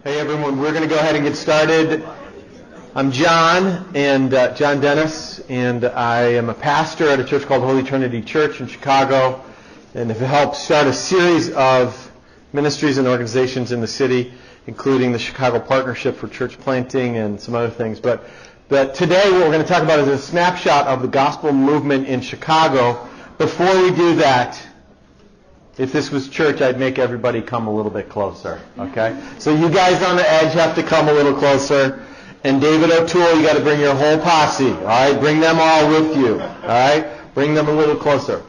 Hey everyone, we're going to go ahead and get started. I'm John Dennis, and I am a pastor at a church called Holy Trinity Church in Chicago, and have helped start a series of ministries and organizations in the city, including the Chicago Partnership for Church Planting and some other things. But today what we're going to talk about is a snapshot of the gospel movement in Chicago. Before we do that, if this was church, I'd make everybody come a little bit closer, okay? So you guys on the edge have to come a little closer. And David O'Toole, you got to bring your whole posse, all right? Bring them all with you, all right? Bring them a little closer.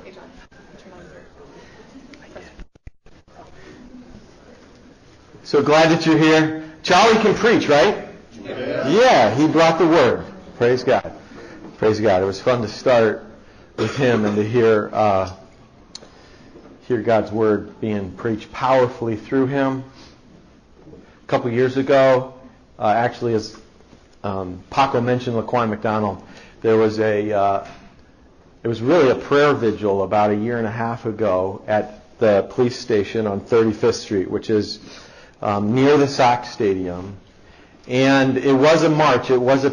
So glad that you're here. Charlie can preach, right? Yeah, he brought the word. Praise God. Praise God. It was fun to start with him and to hear God's word being preached powerfully through him. A couple years ago, actually, as Paco mentioned, Laquan McDonald, it was really a prayer vigil about a year and a half ago at the police station on 35th Street, which is near the Sox Stadium, and it was a march. It was a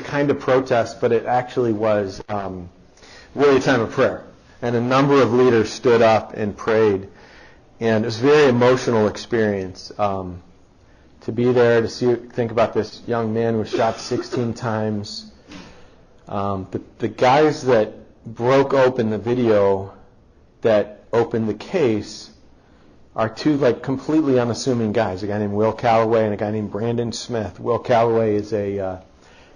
kind of protest, but it actually was really a time of prayer. And a number of leaders stood up and prayed, and it was a very emotional experience to be there, to think about this young man who was shot 16 times. The guys that broke open the video that opened the case are two completely unassuming guys, a guy named Will Calloway and a guy named Brandon Smith. Will Calloway is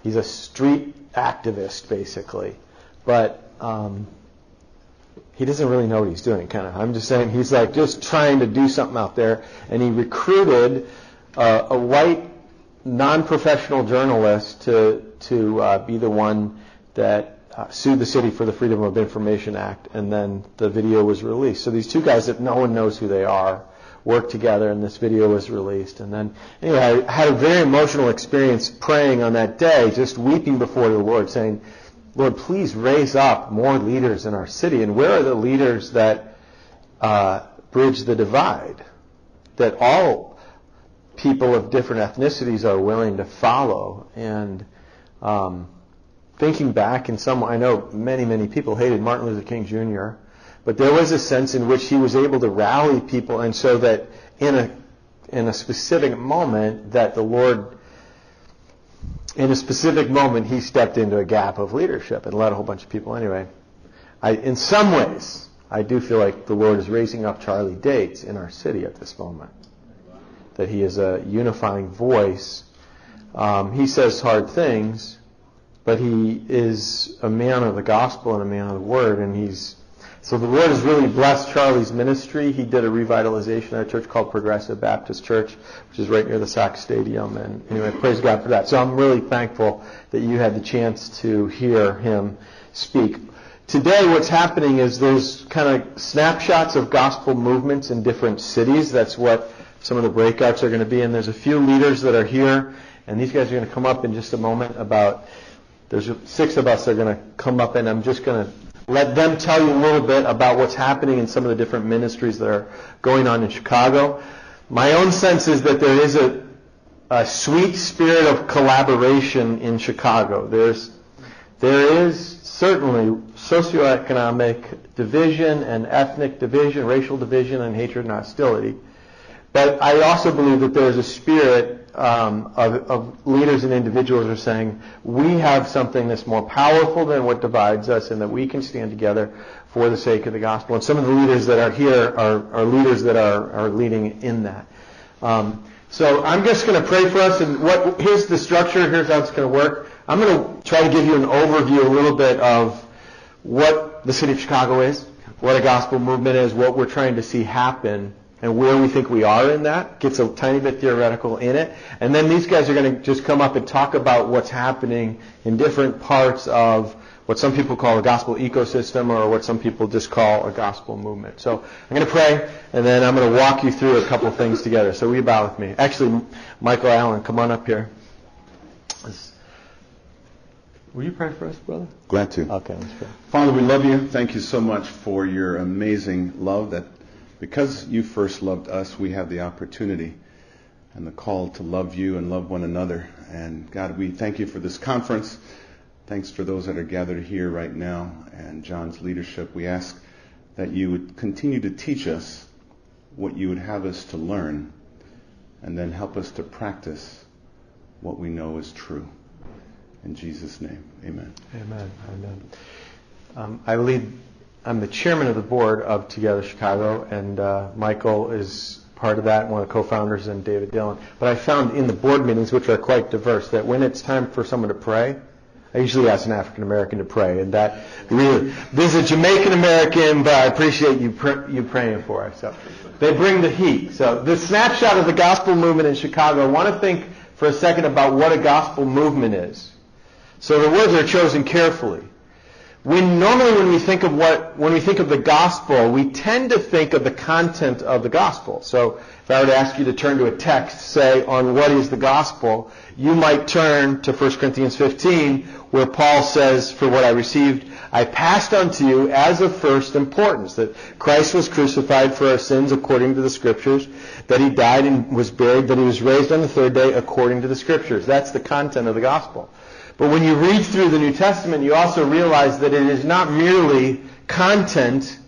he's a street activist, basically, but he doesn't really know what he's doing, kind of. I'm just saying he's just trying to do something out there, and he recruited a white non-professional journalist to be the one that sued the city for the Freedom of Information Act, and then the video was released. So these two guys that no one knows who they are worked together, and this video was released. And then, anyway, I had a very emotional experience praying on that day, just weeping before the Lord, saying, Lord, please raise up more leaders in our city. And where are the leaders that bridge the divide, that all people of different ethnicities are willing to follow? And thinking back, I know many people hated Martin Luther King Jr., but there was a sense in which he was able to rally people, and so that in a specific moment that the Lord, in a specific moment, he stepped into a gap of leadership and led a whole bunch of people. Anyway, in some ways, I do feel like the Lord is raising up Charlie Dates in our city at this moment, that he is a unifying voice. He says hard things, but he is a man of the gospel and a man of the word, and so the Lord has really blessed Charlie's ministry. He did a revitalization at a church called Progressive Baptist Church, which is right near the Sox Stadium, and anyway, praise God for that. So I'm really thankful that you had the chance to hear him speak. Today what's happening is there's kind of snapshots of gospel movements in different cities. That's what some of the breakouts are going to be, and there's a few leaders that are here, and these guys are going to come up in just a moment. There's 6 of us that are going to come up, and I'm just going to let them tell you a little bit about what's happening in some of the different ministries that are going on in Chicago. My own sense is that there is a sweet spirit of collaboration in Chicago. There is certainly socioeconomic division and ethnic division, racial division, and hatred and hostility. But I also believe that there's a spirit of leaders and individuals who are saying, we have something that's more powerful than what divides us, and that we can stand together for the sake of the gospel. And some of the leaders that are here are leaders that are leading in that. So I'm just going to pray for us, and here's the structure, here's how it's going to work. I'm going to try to give you an overview a little bit of what the city of Chicago is, what a gospel movement is, what we're trying to see happen, and where we think we are in that. Gets a tiny bit theoretical in it. And then these guys are going to just come up and talk about what's happening in different parts of what some people call a gospel ecosystem, or what some people just call a gospel movement. So I'm going to pray, and then I'm going to walk you through a couple things together. So will you bow with me? Actually, Michael Allen, come on up here. Will you pray for us, brother? Glad to. Okay, let's pray. Father, we love you. Thank you so much for your amazing love that because you first loved us, we have the opportunity and the call to love you and love one another. And God, we thank you for this conference. Thanks for those that are gathered here right now and John's leadership. We ask that you would continue to teach us what you would have us to learn, and then help us to practice what we know is true. In Jesus' name, amen. Amen. Amen. I'm the chairman of the board of Together Chicago, and Michael is part of that, one of the co-founders, and David Dillon. But I found in the board meetings, which are quite diverse, that when it's time for someone to pray, I usually ask an African American to pray, and that really, this is a Jamaican American, but I appreciate you praying for us. So they bring the heat. So the snapshot of the gospel movement in Chicago. I want to think for a second about what a gospel movement is. So the words are chosen carefully. When we think of the gospel, we tend to think of the content of the gospel. So if I were to ask you to turn to a text, say, on what is the gospel, you might turn to 1 Corinthians 15, where Paul says, for what I received, I passed on to you as of first importance, that Christ was crucified for our sins according to the Scriptures, that he died and was buried, that he was raised on the third day according to the Scriptures. That's the content of the gospel. But when you read through the New Testament, you also realize that it is not merely content,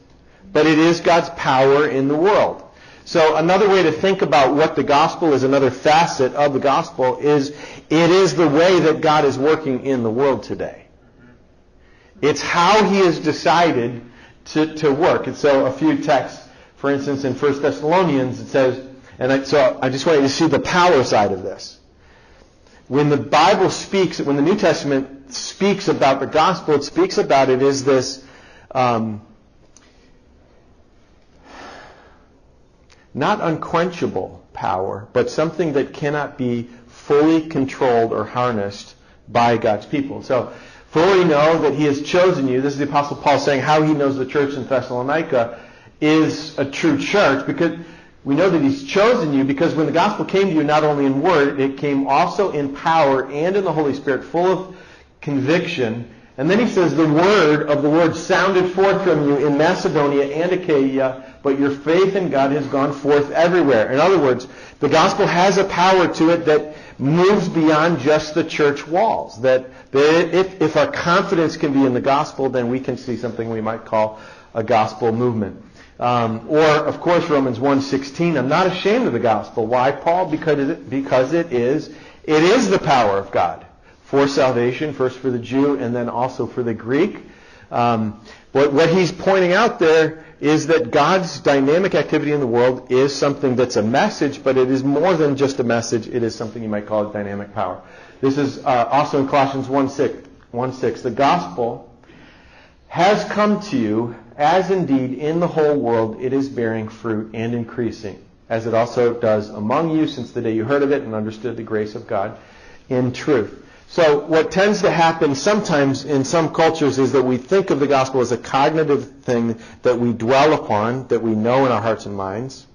but it is God's power in the world. So another way to think about what the gospel is, another facet of the gospel, is it is the way that God is working in the world today. It's how he has decided to work. And so a few texts, for instance, in 1 Thessalonians, it says, so I just want you to see the power side of this. When the Bible speaks, when the New Testament speaks about the gospel, it speaks about it as this not unquenchable power, but something that cannot be fully controlled or harnessed by God's people. So, for all you know that he has chosen you, this is the Apostle Paul saying how he knows the church in Thessalonica is a true church, because we know that he's chosen you because when the gospel came to you, not only in word, it came also in power and in the Holy Spirit, full of conviction. And then he says, the word of the Lord sounded forth from you in Macedonia and Achaia, but your faith in God has gone forth everywhere. In other words, the gospel has a power to it that moves beyond just the church walls. That if our confidence can be in the gospel, then we can see something we might call a gospel movement. Or, of course, Romans 1:16, I'm not ashamed of the gospel. Why, Paul? Because it is the power of God for salvation, first for the Jew and then also for the Greek. What he's pointing out there is that God's dynamic activity in the world is something that's a message, but it is more than just a message. It is something you might call dynamic power. This is also in Colossians 1:6. The gospel has come to you, as indeed in the whole world it is bearing fruit and increasing, as it also does among you since the day you heard of it and understood the grace of God in truth. So what tends to happen sometimes in some cultures is that we think of the gospel as a cognitive thing that we dwell upon, that we know in our hearts and minds,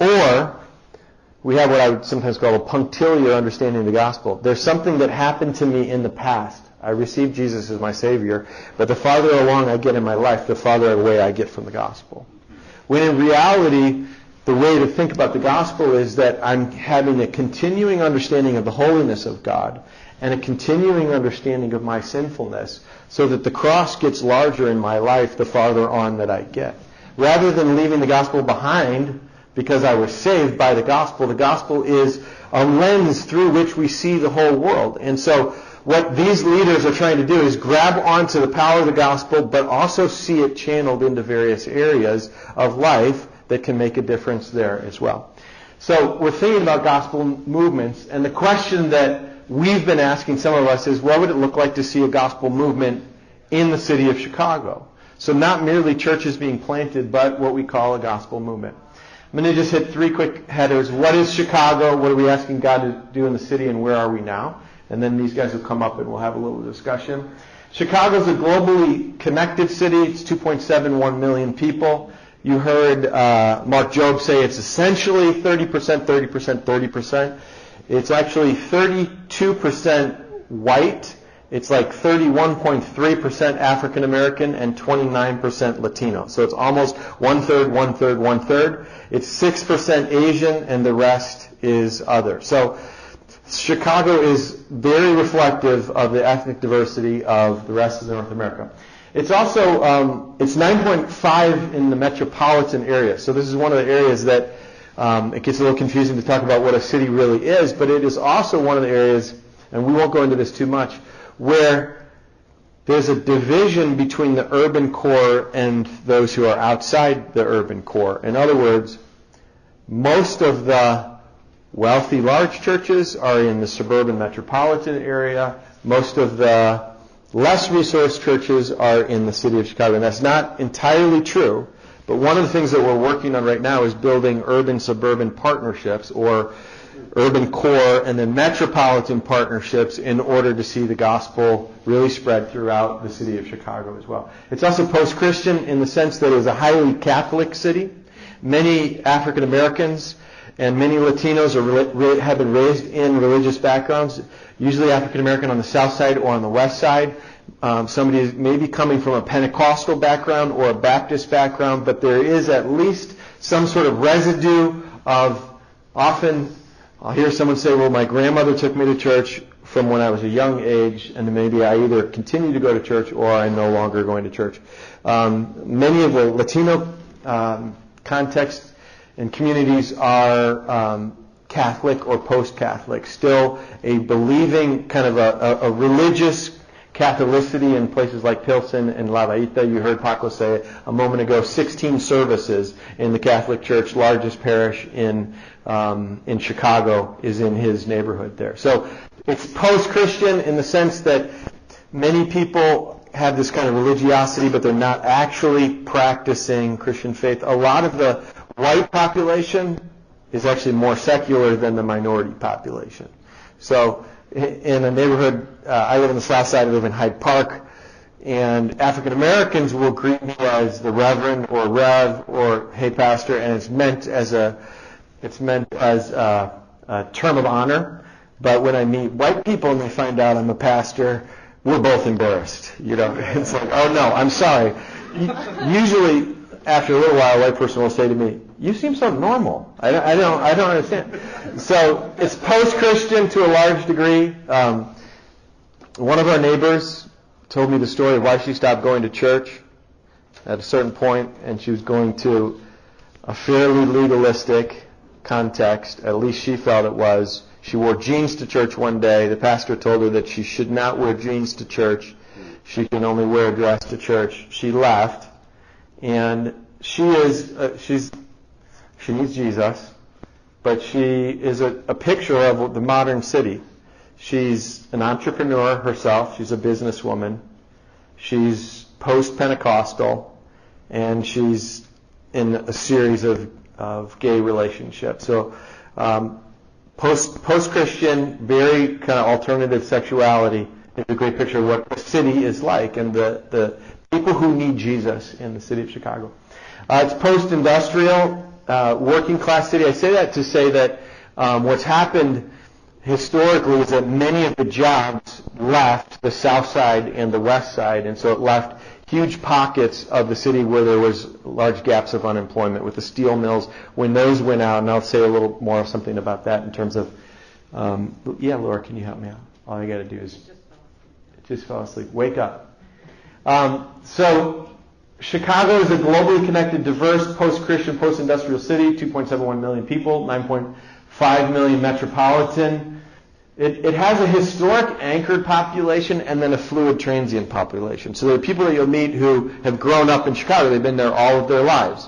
or we have what I would sometimes call a punctiliar understanding of the gospel. There's something that happened to me in the past. I received Jesus as my Savior, but the farther along I get in my life, the farther away I get from the gospel. When in reality, the way to think about the gospel is that I'm having a continuing understanding of the holiness of God and a continuing understanding of my sinfulness, so that the cross gets larger in my life the farther on that I get. Rather than leaving the gospel behind because I was saved by the gospel is a lens through which we see the whole world. And so what these leaders are trying to do is grab onto the power of the gospel, but also see it channeled into various areas of life that can make a difference there as well. So we're thinking about gospel movements, and the question that we've been asking some of us is, what would it look like to see a gospel movement in the city of Chicago? So not merely churches being planted, but what we call a gospel movement. I'm going to just hit three quick headers. What is Chicago? What are we asking God to do in the city, and where are we now? And then these guys will come up and we'll have a little discussion. Chicago's a globally connected city. It's 2.71 million people. You heard Mark Jobe say it's essentially 30%, 30%, 30%. It's actually 32% white it's like 31.3% African American and 29% Latino. So it's almost one-third, one-third, one-third. It's 6% Asian, and the rest is other. So Chicago is very reflective of the ethnic diversity of the rest of North America. It's also, it's 9.5 in the metropolitan area. So this is one of the areas that it gets a little confusing to talk about what a city really is, but it is also one of the areas, and we won't go into this too much, where there's a division between the urban core and those who are outside the urban core. In other words, most of the wealthy large churches are in the suburban metropolitan area. Most of the less resourced churches are in the city of Chicago. And that's not entirely true, but one of the things that we're working on right now is building urban-suburban partnerships, or urban core and then metropolitan partnerships, in order to see the gospel really spread throughout the city of Chicago as well. It's also post-Christian in the sense that it is a highly Catholic city. Many African Americans and many Latinos have been raised in religious backgrounds, usually African American on the south side or on the west side. Somebody is maybe coming from a Pentecostal background or a Baptist background, but there is at least some sort of residue of, often I'll hear someone say, well, my grandmother took me to church from when I was a young age, and maybe I either continue to go to church or I'm no longer going to church. Many of the Latino contexts and communities are Catholic or post-Catholic, still a believing kind of a religious Catholicity in places like Pilsen and La Vaita. You heard Paco say a moment ago, 16 services in the Catholic Church, largest parish in Chicago is in his neighborhood there. So it's post-Christian in the sense that many people have this kind of religiosity, but they're not actually practicing Christian faith. A lot of the white population is actually more secular than the minority population. So in a neighborhood, I live on the south side, I live in Hyde Park, and African Americans will greet me as the Reverend or Rev or Hey Pastor, and it's meant as a term of honor. But when I meet white people and they find out I'm a pastor, we're both embarrassed. It's like, oh no, I'm sorry. Usually, after a little while, a white person will say to me, "You seem so normal. I don't understand." So it's post-Christian to a large degree. One of our neighbors told me the story of why she stopped going to church at a certain point, and she was going to a fairly legalistic context. At least she felt it was. She wore jeans to church one day. The pastor told her that she should not wear jeans to church. She can only wear a dress to church. She left. And she needs Jesus, but she is a picture of the modern city. She's an entrepreneur herself. She's a businesswoman. She's post-Pentecostal, and she's in a series of gay relationships. So post-Christian, very kind of alternative sexuality is a great picture of what the city is like, and the people who need Jesus in the city of Chicago. It's post-industrial, working class city. I say that to say that what's happened historically is that many of the jobs left the south side and the west side, and so it left huge pockets of the city where there was large gaps of unemployment with the steel mills. When those went out, and I'll say a little more of something about that in terms of, Laura, can you help me out? All I got to do is just fall asleep. Wake up. So Chicago is a globally connected, diverse, post-Christian, post-industrial city, 2.71 million people, 9.5 million metropolitan. It has a historic anchored population and then a fluid transient population. So there are people that you'll meet who have grown up in Chicago. They've been there all of their lives.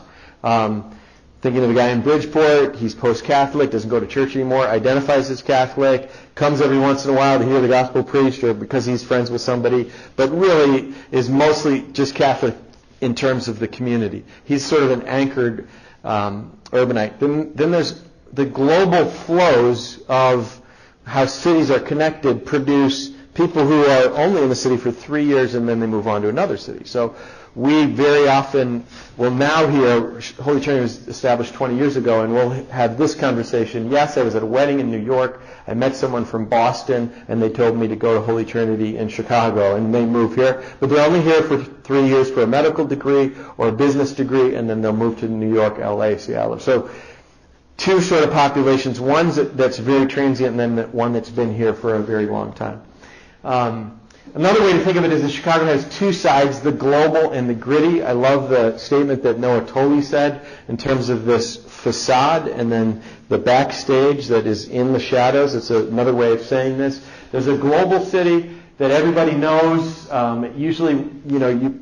Thinking of a guy in Bridgeport, he's post-Catholic, doesn't go to church anymore, identifies as Catholic, comes every once in a while to hear the gospel preached or because he's friends with somebody, but really is mostly just Catholic in terms of the community. He's sort of an anchored urbanite. Then there's the global flows of how cities are connected produce people who are only in the city for 3 years and then they move on to another city. So we very often will now hear, Holy Trinity was established 20 years ago, and we'll have this conversation. Yes, I was at a wedding in New York. I met someone from Boston, and they told me to go to Holy Trinity in Chicago, and they move here. But they're only here for 3 years for a medical degree or a business degree, and then they'll move to New York, LA, Seattle. So two sort of populations, one that's very transient, and then one that's been here for a very long time. Another way to think of it is that Chicago has two sides, the global and the gritty. I love the statement that Noah Tolley said in terms of this facade and then the backstage that is in the shadows. It's another way of saying this. There's a global city that everybody knows. Usually,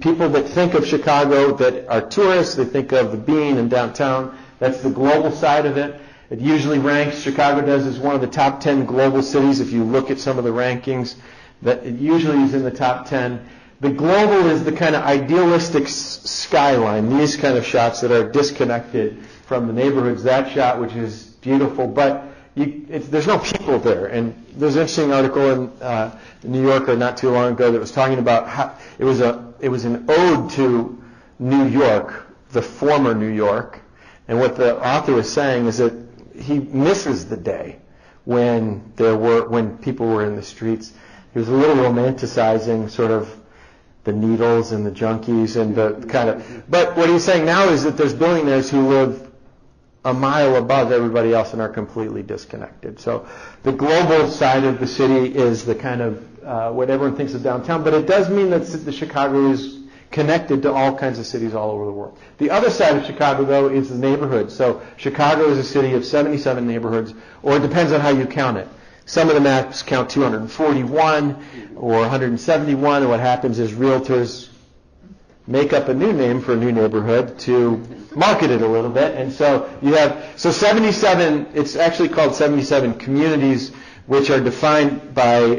people that think of Chicago that are tourists, they think of the Bean and downtown. That's the global side of it. It usually ranks, Chicago does, as one of the top 10 global cities. If you look at some of the rankings, that it usually is in the top 10. The global is the kind of idealistic skyline, these kind of shots that are disconnected from the neighborhoods. That shot, which is beautiful, but there's no people there. And there's an interesting article in the New Yorker not too long ago that was talking about how it was an ode to New York, the former New York. And what the author was saying is that he misses the day when people were in the streets. He was a little romanticizing sort of the needles and the junkies and the kind of. But what he's saying now is that there's billionaires who live a mile above everybody else and are completely disconnected. So the global side of the city is the kind of what everyone thinks of downtown, but it does mean that the Chicago is connected to all kinds of cities all over the world. The other side of Chicago, though, is the neighborhoods. So Chicago is a city of 77 neighborhoods, or it depends on how you count it. Some of the maps count 241 or 171, and what happens is realtors make up a new name for a new neighborhood to market it a little bit. And so you have 77, it's actually called 77 communities, which are defined by,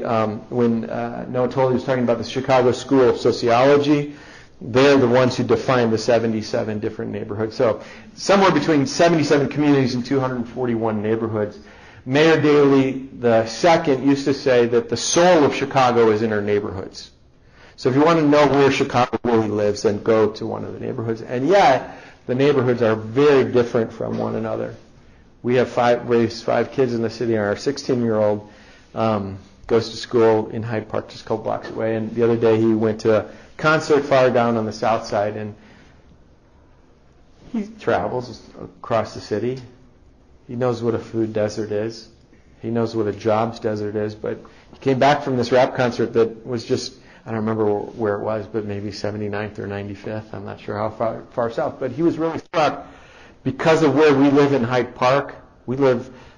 when Noah Tolley was talking about the Chicago School of Sociology, they're the ones who define the 77 different neighborhoods. So somewhere between 77 communities and 241 neighborhoods. Mayor Daley II used to say that the soul of Chicago is in her neighborhoods. So if you want to know where Chicago really lives, then go to one of the neighborhoods. And yet, the neighborhoods are very different from one another. We have raised 5 kids in the city, and our 16-year-old goes to school in Hyde Park, just a couple blocks away. And the other day, he went to a concert far down on the south side, and he travels across the city. He knows what a food desert is. He knows what a jobs desert is. But he came back from this rap concert that was just, I don't remember where it was, but maybe 79th or 95th. I'm not sure how far south. But he was really struck because of where we live in Hyde Park.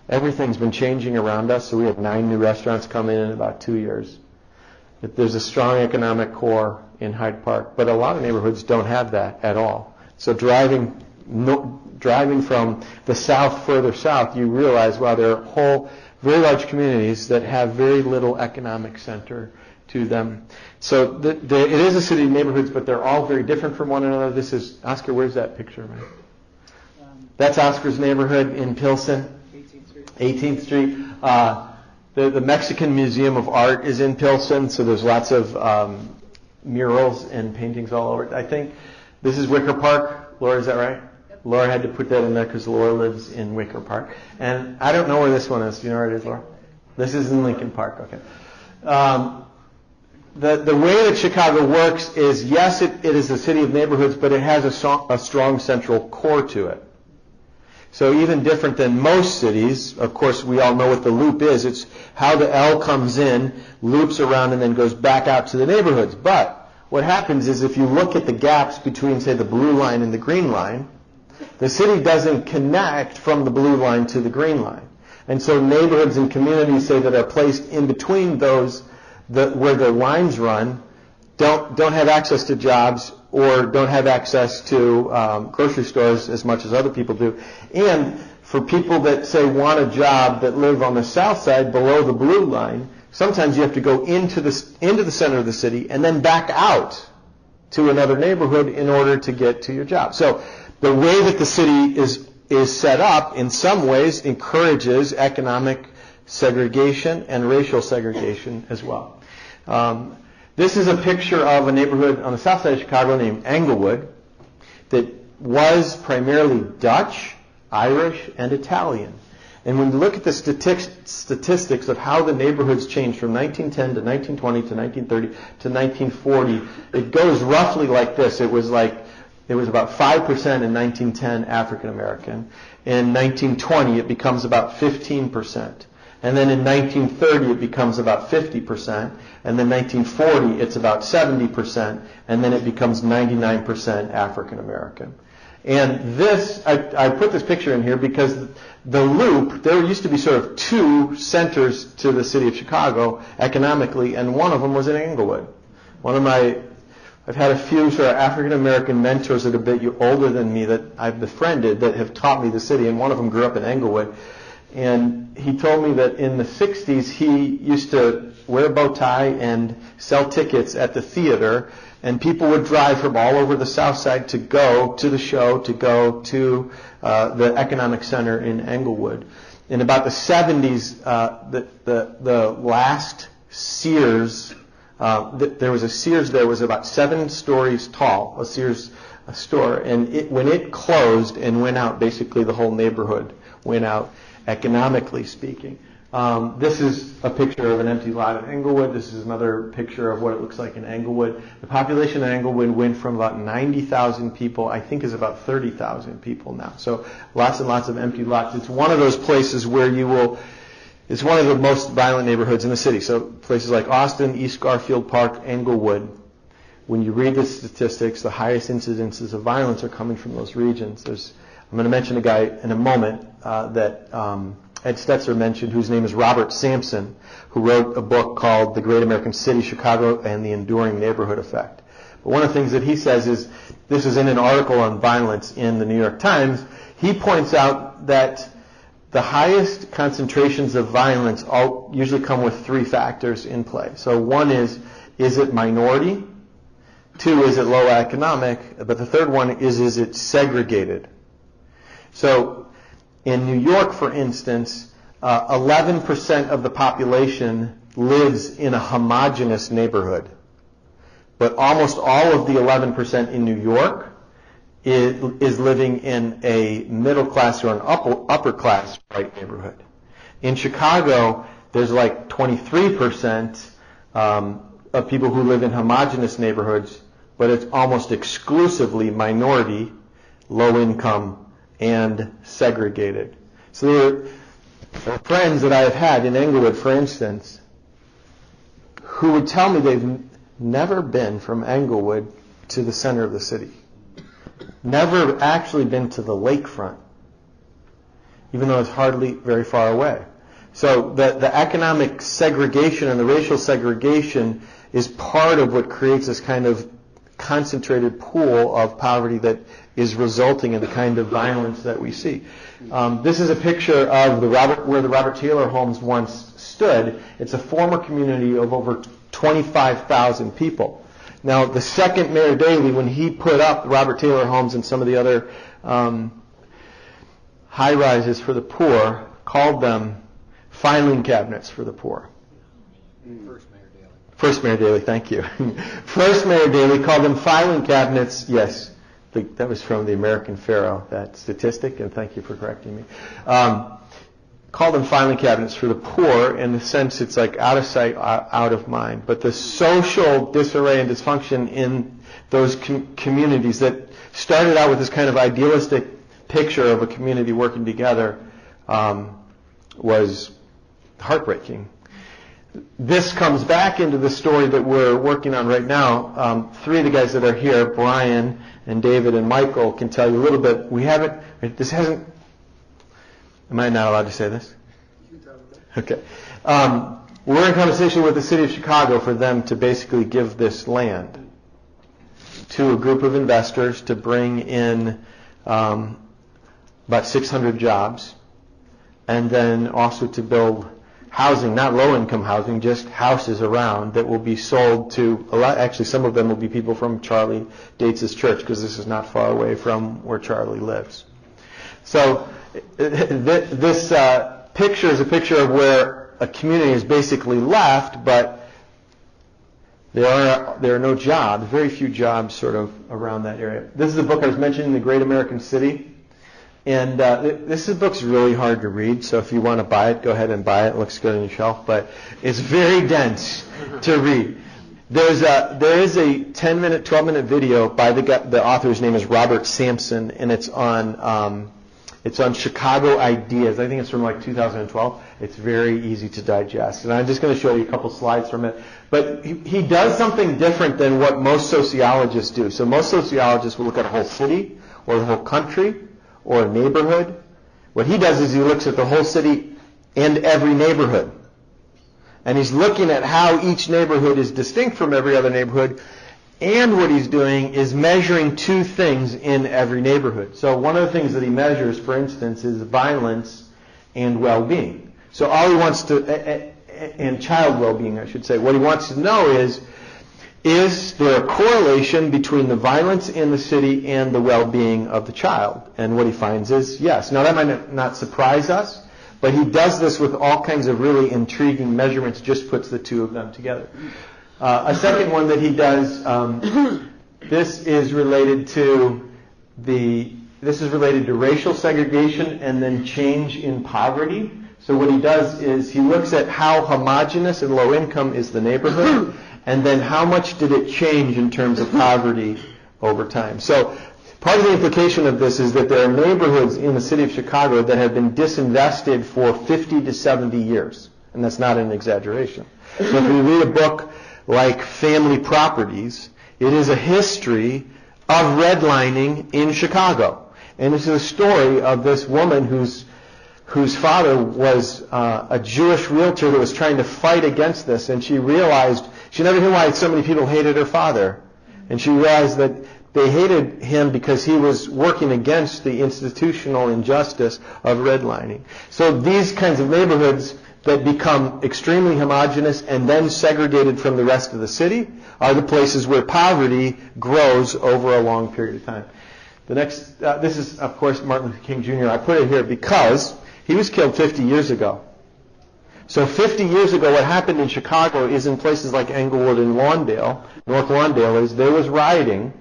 Everything's been changing around us. So we have 9 new restaurants come in about 2 years. There's a strong economic core in Hyde Park. But a lot of neighborhoods don't have that at all. So driving from the south, further south, you realize, wow, there are whole, very large communities that have very little economic center to them. So it is a city of neighborhoods, but they're all very different from one another. This is, Oscar, where's that picture, man? That's Oscar's neighborhood in Pilsen. 18th Street. The Mexican Museum of Art is in Pilsen, so there's lots of murals and paintings all over. I think this is Wicker Park. Laura, is that right? Laura had to put that in there because Laura lives in Wicker Park. And I don't know where this one is. Do you know where it is, Laura? This is in Lincoln Park. Okay. The way that Chicago works is, yes, it is a city of neighborhoods, but it has a strong central core to it. So even different than most cities, of course, we all know what the loop is. It's how the L comes in, loops around, and then goes back out to the neighborhoods. But what happens is if you look at the gaps between, say, the blue line and the green line, the city doesn't connect from the blue line to the green line. And so neighborhoods and communities, say, that are placed in between those where the lines run don't have access to jobs or don't have access to grocery stores as much as other people do. And for people that, say, want a job that live on the south side below the blue line, sometimes you have to go into the center of the city and then back out to another neighborhood in order to get to your job. So the way that the city is set up in some ways encourages economic segregation and racial segregation as well. This is a picture of a neighborhood on the south side of Chicago named Englewood that was primarily Dutch, Irish, and Italian. And when you look at the statistics of how the neighborhoods changed from 1910 to 1920 to 1930 to 1940, it goes roughly like this. It was about 5% in 1910 African American. In 1920, it becomes about 15%. And then in 1930, it becomes about 50%. And then 1940, it's about 70%. And then it becomes 99% African American. And this, I put this picture in here because the Loop, there used to be sort of two centers to the city of Chicago economically, and one of them was in Englewood. I've had a few sort of African American mentors that are a bit older than me that I've befriended that have taught me the city, and one of them grew up in Englewood. And he told me that in the 60s he used to wear a bow tie and sell tickets at the theater, and people would drive from all over the south side to go to the show, to go to the economic center in Englewood. In about the 70s, the last Sears, there was a Sears there, was about 7 stories tall, a Sears store, and when it closed and went out, basically the whole neighborhood went out, economically speaking. This is a picture of an empty lot in Englewood. This is another picture of what it looks like in Englewood. The population of Englewood went from about 90,000 people, I think is about 30,000 people now. So lots and lots of empty lots. It's one of those places where it's one of the most violent neighborhoods in the city. So places like Austin, East Garfield Park, Englewood, when you read the statistics, the highest incidences of violence are coming from those regions. I'm going to mention a guy in a moment that Ed Stetzer mentioned, whose name is Robert Sampson, who wrote a book called The Great American City, Chicago and the Enduring Neighborhood Effect. But one of the things that he says is, this is in an article on violence in the New York Times, he points out that the highest concentrations of violence usually come with 3 factors in play. So one is it minority? 2, is it low economic? But the third one is it segregated? So in New York, for instance, 11% of the population lives in a homogeneous neighborhood. But almost all of the 11% in New York is living in a middle class or an upper class white neighborhood. In Chicago, there's like 23% of people who live in homogeneous neighborhoods, but it's almost exclusively minority, low income, and segregated. So there are friends that I have had in Englewood, for instance, who would tell me they've never been from Englewood to the center of the city. Never actually been to the lakefront, even though it's hardly very far away. So the economic segregation and the racial segregation is part of what creates this kind of concentrated pool of poverty that is resulting in the kind of violence that we see. This is a picture of where the Robert Taylor homes once stood. It's a former community of over 25,000 people. Now, the second Mayor Daley, when he put up the Robert Taylor homes and some of the other high-rises for the poor, called them filing cabinets for the poor. First Mayor Daley, thank you. First Mayor Daley called them filing cabinets. Yes, that was from the American Pharaoh, that statistic, and thank you for correcting me. Called them filing cabinets for the poor. In the sense, it's like out of sight, out of mind. But the social disarray and dysfunction in those communities that started out with this kind of idealistic picture of a community working together was heartbreaking. This comes back into the story that we're working on right now. 3 of the guys that are here, Brian and David and Michael, can tell you a little bit. Am I not allowed to say this? You can tell me that. Okay. We're in conversation with the city of Chicago for them to basically give this land to a group of investors to bring in about 600 jobs, and then also to build housing, not low-income housing, just houses around that will be sold to actually some of them will be people from Charlie Dates' church, because this is not far away from where Charlie lives. So this picture is a picture of where a community is basically left, but There are no jobs, very few jobs sort of around that area. This is a book I was mentioning, The Great American City. And this book's really hard to read, so if you want to buy it, go ahead and buy it. It looks good on your shelf, but it's very dense to read. There is a 10-minute, 12-minute video by the author's name is Robert Sampson, and it's on Chicago Ideas. I think it's from like 2012. It's very easy to digest, and I'm just going to show you a couple slides from it. But he does something different than what most sociologists do. So most sociologists will look at a whole city or the whole country or a neighborhood. What he does is he looks at the whole city and every neighborhood. And he's looking at how each neighborhood is distinct from every other neighborhood. And what he's doing is measuring two things in every neighborhood. So one of the things that he measures, for instance, is violence and well-being. So all he wants to, and child well-being, I should say, what he wants to know is there a correlation between the violence in the city and the well-being of the child? And what he finds is yes. Now that might not surprise us, but he does this with all kinds of really intriguing measurements, just puts the two of them together. A second one that he does, this is related to racial segregation and then change in poverty. So what he does is he looks at how homogeneous and low income is the neighborhood, and then how much did it change in terms of poverty over time. So part of the implication of this is that there are neighborhoods in the city of Chicago that have been disinvested for 50 to 70 years, and that's not an exaggeration. So if you read a book like Family Properties, it is a history of redlining in Chicago. And this is a story of this woman whose father was a Jewish realtor that was trying to fight against this, and she realized, she never knew why so many people hated her father. And she realized that they hated him because he was working against the institutional injustice of redlining. So these kinds of neighborhoods that become extremely homogeneous and then segregated from the rest of the city are the places where poverty grows over a long period of time. The next, this is, of course, Martin Luther King Jr. I put it here because he was killed 50 years ago. So 50 years ago, what happened in Chicago is in places like Englewood and Lawndale, North Lawndale, is there was rioting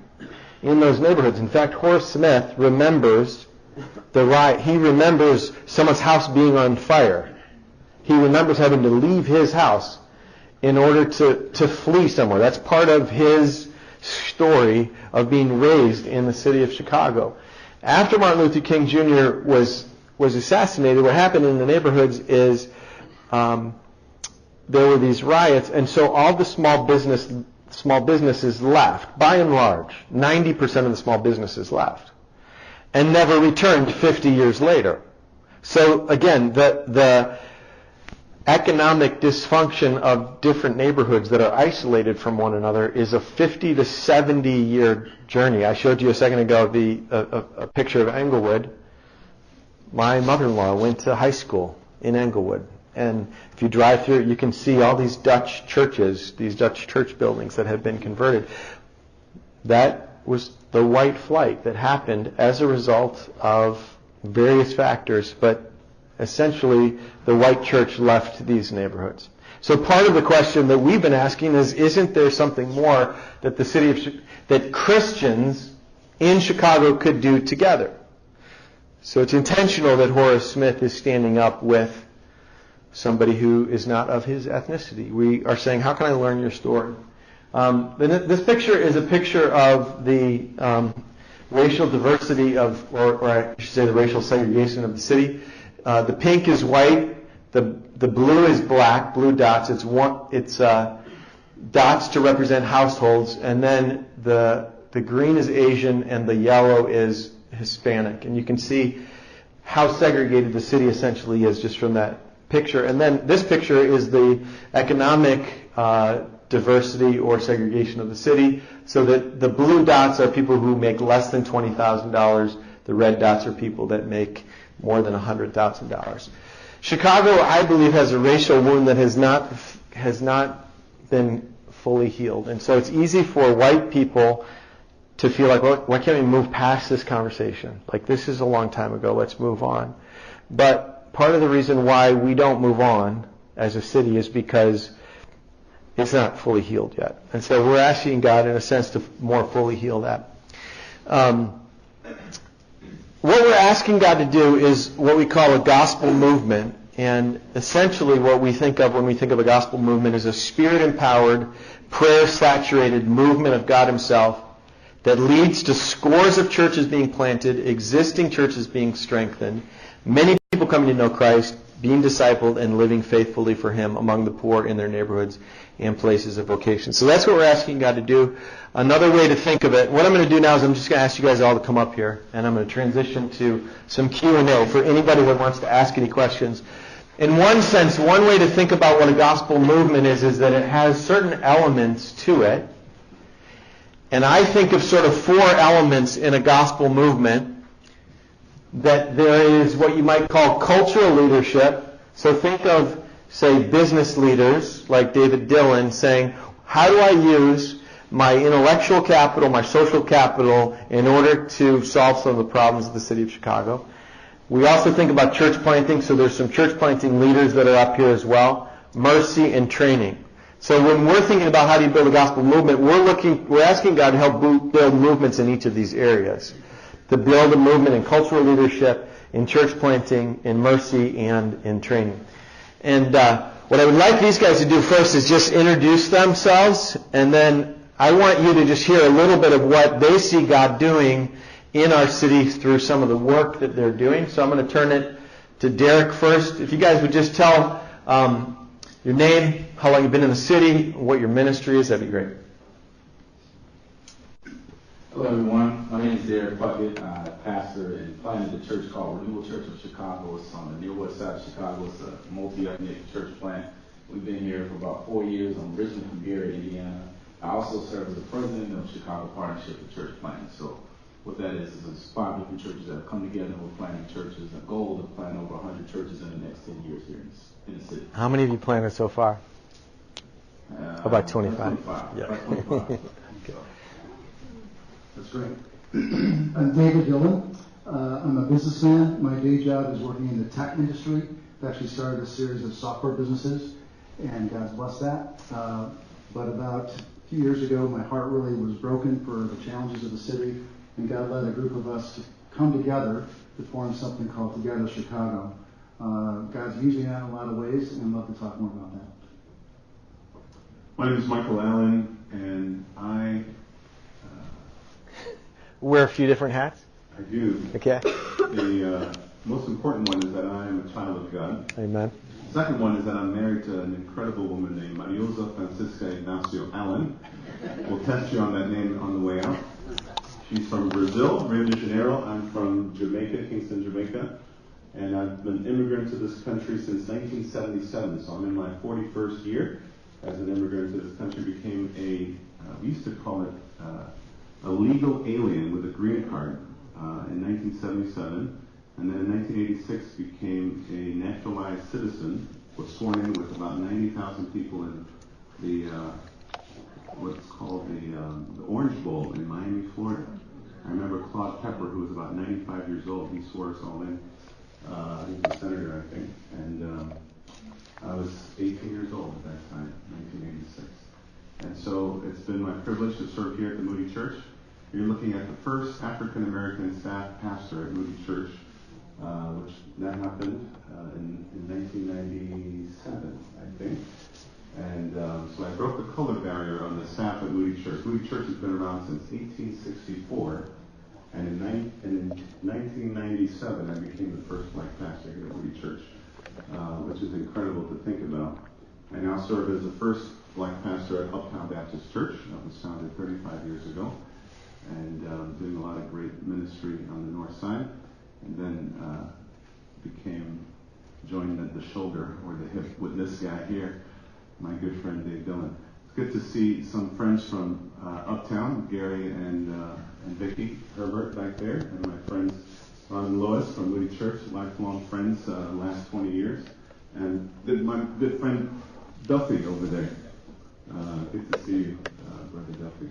in those neighborhoods. In fact, Horace Smith remembers the riot. He remembers someone's house being on fire. He remembers having to leave his house in order to flee somewhere. That's part of his story of being raised in the city of Chicago. After Martin Luther King Jr. was assassinated, what happened in the neighborhoods is there were these riots, and so all the small businesses left. By and large, 90% of the small businesses left and never returned 50 years later. So again, the economic dysfunction of different neighborhoods that are isolated from one another is a 50 to 70 year journey. I showed you a second ago a picture of Englewood. My mother-in-law went to high school in Englewood. And if you drive through it, you can see all these Dutch churches, these Dutch church buildings that have been converted. That was the white flight that happened as a result of various factors, but essentially the white church left these neighborhoods. So part of the question that we've been asking is, isn't there something more that that Christians in Chicago could do together? So it's intentional that Horace Smith is standing up with somebody who is not of his ethnicity. We are saying, how can I learn your story? This picture is a picture of the racial diversity of, or I should say the racial segregation of the city. The pink is white, the blue is black, blue dots. It's dots to represent households, and then the green is Asian and the yellow is Hispanic. And you can see how segregated the city essentially is just from that picture. And then this picture is the economic diversity or segregation of the city. So that the blue dots are people who make less than $20,000. The red dots are people that make more than $100,000. Chicago, I believe, has a racial wound that has not been fully healed. And so it's easy for white people to feel like, well, why can't we move past this conversation? Like, this is a long time ago, let's move on. But part of the reason why we don't move on as a city is because It's not fully healed yet. And so we're asking God, in a sense, to more fully heal that. What we're asking God to do is what we call a gospel movement. And essentially what we think of when we think of a gospel movement is a spirit-empowered, prayer-saturated movement of God himself that leads to scores of churches being planted, existing churches being strengthened, many people coming to know Christ, being discipled, and living faithfully for him among the poor in their neighborhoods and places of vocation. So that's what we're asking God to do. Another way to think of it, what I'm going to do now is I'm just going to ask you guys all to come up here, and I'm going to transition to some Q&A for anybody that wants to ask any questions. In one sense, one way to think about what a gospel movement is that it has certain elements to it. And I think of sort of 4 elements in a gospel movement. That there is what you might call cultural leadership. So think of, say, business leaders like David Dillon saying, how do I use my intellectual capital, my social capital, in order to solve some of the problems of the city of Chicago? We also think about church planting, so there's some church planting leaders that are up here as well. Mercy and training. So when we're thinking about how do you build a gospel movement, we're asking God to help build movements in each of these areas. To build a movement in cultural leadership, in church planting, in mercy, and in training. And what I would like these guys to do first is just introduce themselves, and then I want you to just hear a little bit of what they see God doing in our city through some of the work that they're doing. So I'm going to turn it to Derek first. If you guys would just tell your name, how long you've been in the city, what your ministry is, that'd be great. Hello, everyone. My name is Derek Puckett. I'm a pastor and planted a church called Renewal Church of Chicago. It's on the near west side of Chicago. It's a multi-ethnic church plant. We've been here for about 4 years. I'm originally from Gary, Indiana. I also serve as the president of Chicago Partnership of Church Planting. So what that is there's 5 different churches that have come together. We're planting churches. A goal to plant over 100 churches in the next 10 years here in the city. How many have you planted so far? About 25. 25. Yeah. About 25. So, that's great. I'm David Dillon. I'm a businessman. My day job is working in the tech industry. I've actually started a series of software businesses, and God's blessed that. But about a few years ago, my heart really was broken for the challenges of the city, and God led a group of us to come together to form something called Together Chicago. God's using that in a lot of ways, and I'd love to talk more about that. My name is Michael Allen, and I Wear a few different hats? I do. Okay. The most important one is that I am a child of God. Amen. The second one is that I'm married to an incredible woman named Mariosa Francisca Ignacio Allen. We'll test you on that name on the way out. She's from Brazil, Rio de Janeiro. I'm from Jamaica, Kingston, Jamaica. And I've been an immigrant to this country since 1977, so I'm in my 41st year as an immigrant to this country. Became we used to call it a legal alien with a green card in 1977, and then in 1986 became a naturalized citizen, was sworn in with about 90,000 people in the what's called the Orange Bowl in Miami, Florida. I remember Claude Pepper, who was about 95 years old, he swore us all in. He was a senator, I think, and I was 18 years old at that time, 1986. And so it's been my privilege to serve here at the Moody Church. You're looking at the first African-American staff pastor at Moody Church, which that happened in 1997, I think. And so I broke the color barrier on the staff at Moody Church. Moody Church has been around since 1864. And in 1997, I became the first black pastor here at Moody Church, which is incredible to think about. I now serve as the first black pastor at Uptown Baptist Church. That was founded 35 years ago. And doing a lot of great ministry on the north side. And then joined at the shoulder or the hip with this guy here, my good friend Dave Dillon. It's good to see some friends from Uptown, Gary and Vicki Herbert back there, and my friends Ron and Lois from Moody Church, lifelong friends the last 20 years. And my good friend Duffy over there. Good to see you, Brother Duffy.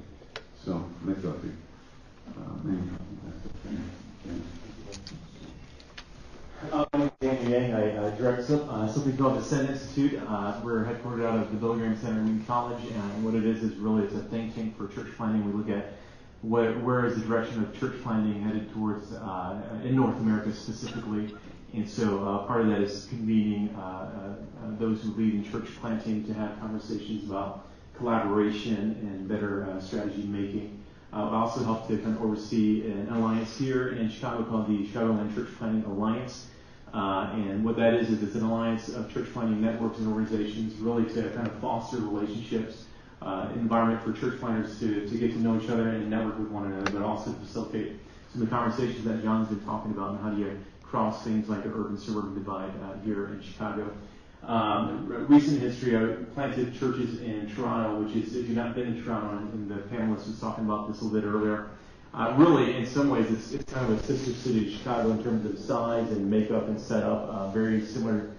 So, Nick Duffy. My name is Andrew Yang. I direct something called the Ascend Institute. We're headquartered out of the Billy Graham Center at Wheaton College, and what it is really it's a think tank for church planting. We look at where is the direction of church planting headed towards in North America specifically. And so part of that is convening those who lead in church planting to have conversations about collaboration and better strategy making. I also help to kind of oversee an alliance here in Chicago called the Chicagoland Church Planting Alliance. And what that is it's an alliance of church planting networks and organizations really to kind of foster relationships, environment for church planters to get to know each other and network with one another, but also facilitate some of the conversations that John's been talking about and how do you cross things like an urban-suburban divide here in Chicago. Recent history, I planted churches in Toronto, which is, if you've not been in Toronto, and the panelist was talking about this a little bit earlier, really, in some ways, it's kind of a sister city to Chicago in terms of size and makeup and setup, very similar,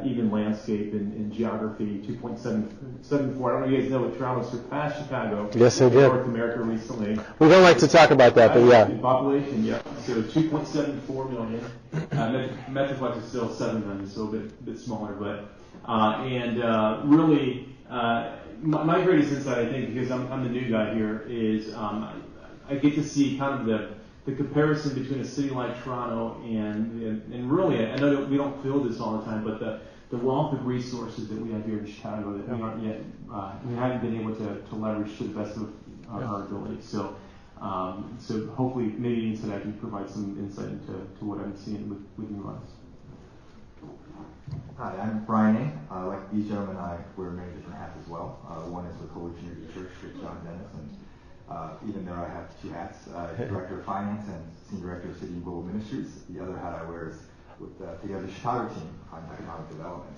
even landscape and geography, 2.74. I don't know if you guys know, but Toronto surpassed Chicago. Yes, they in did. North America recently. We don't like to talk about that, but yeah. In population, yeah. So 2.74 million. Metroplex is still 7 million, so a bit smaller, but really, my greatest insight, I think, because I'm the new guy here, is I get to see kind of the comparison between a city like Toronto and really, I know that we don't feel this all the time, but the wealth of resources that we have here in Chicago that we aren't yet, we haven't been able to leverage to the best of our ability. So hopefully, maybe today I can provide some insight into what I'm seeing with you guys. Hi, I'm Brian A. Like these gentlemen, I wear many different hats as well. One is with Holy Trinity Church with John Dennis, and even there I have 2 hats, Director of Finance and Senior Director of City and Global Ministries. The other hat I wear is with Together the Chicago team on economic development.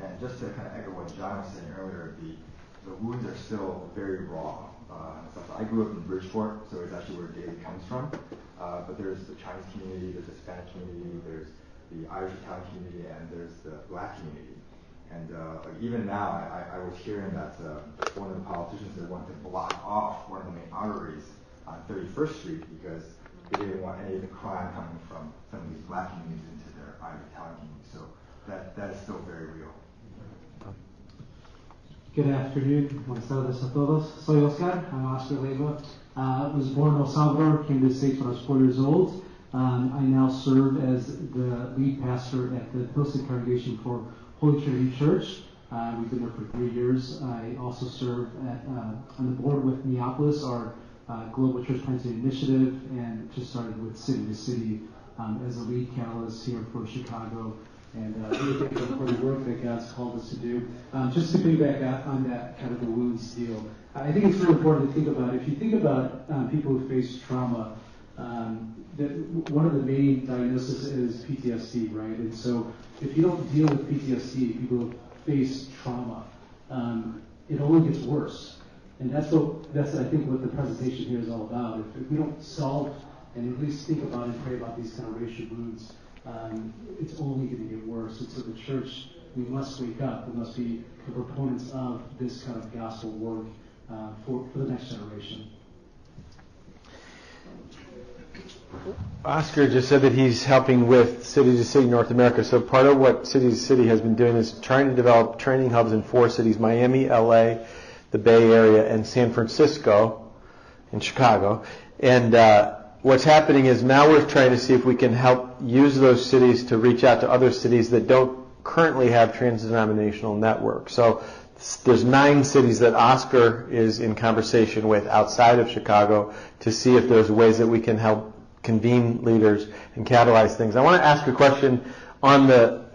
And just to kind of echo what John was saying earlier, the wounds are still very raw. I grew up in Bridgeport, so it's actually where Daily comes from. But there's the Chinese community, there's the Hispanic community, there's the Irish Italian community, and there's the Black community. And even now, I was hearing that one of the politicians they wanted to block off one of the main arteries on 31st Street because they didn't want any of the crime coming from some of these Black communities into their Irish Italian community. So that is still very real. Good afternoon. Buenas tardes a todos. Soy Oscar. I'm Oscar Leiva. Was born in El Salvador, came to the States when I was 4 years old. I now serve as the lead pastor at the Hillside Congregation for Holy Trinity Church. We've been there for 3 years. I also serve on the board with Neapolis, our global church planting initiative, and just started with City to City as a lead catalyst here for Chicago. And really thankful for the work that God's called us to do. Just to piggyback on that kind of the wounds deal, I think it's really important to think about, if you think about people who face trauma, that one of the main diagnoses is PTSD, right? And so if you don't deal with PTSD, people who face trauma, it only gets worse. And that's I think what the presentation here is all about. If we don't solve and at least think about and pray about these kind of racial wounds, it's only going to get worse. And so the church, we must wake up. We must be the proponents of this kind of gospel work for the next generation. Oscar just said that he's helping with City to City North America. So part of what City to City has been doing is trying to develop training hubs in 4 cities: Miami, LA, the Bay Area, and San Francisco, and Chicago. And what's happening is now we're trying to see if we can help use those cities to reach out to other cities that don't currently have trans-denominational networks. So there's 9 cities that Oscar is in conversation with outside of Chicago to see if there's ways that we can help convene leaders and catalyze things. I want to ask a question on the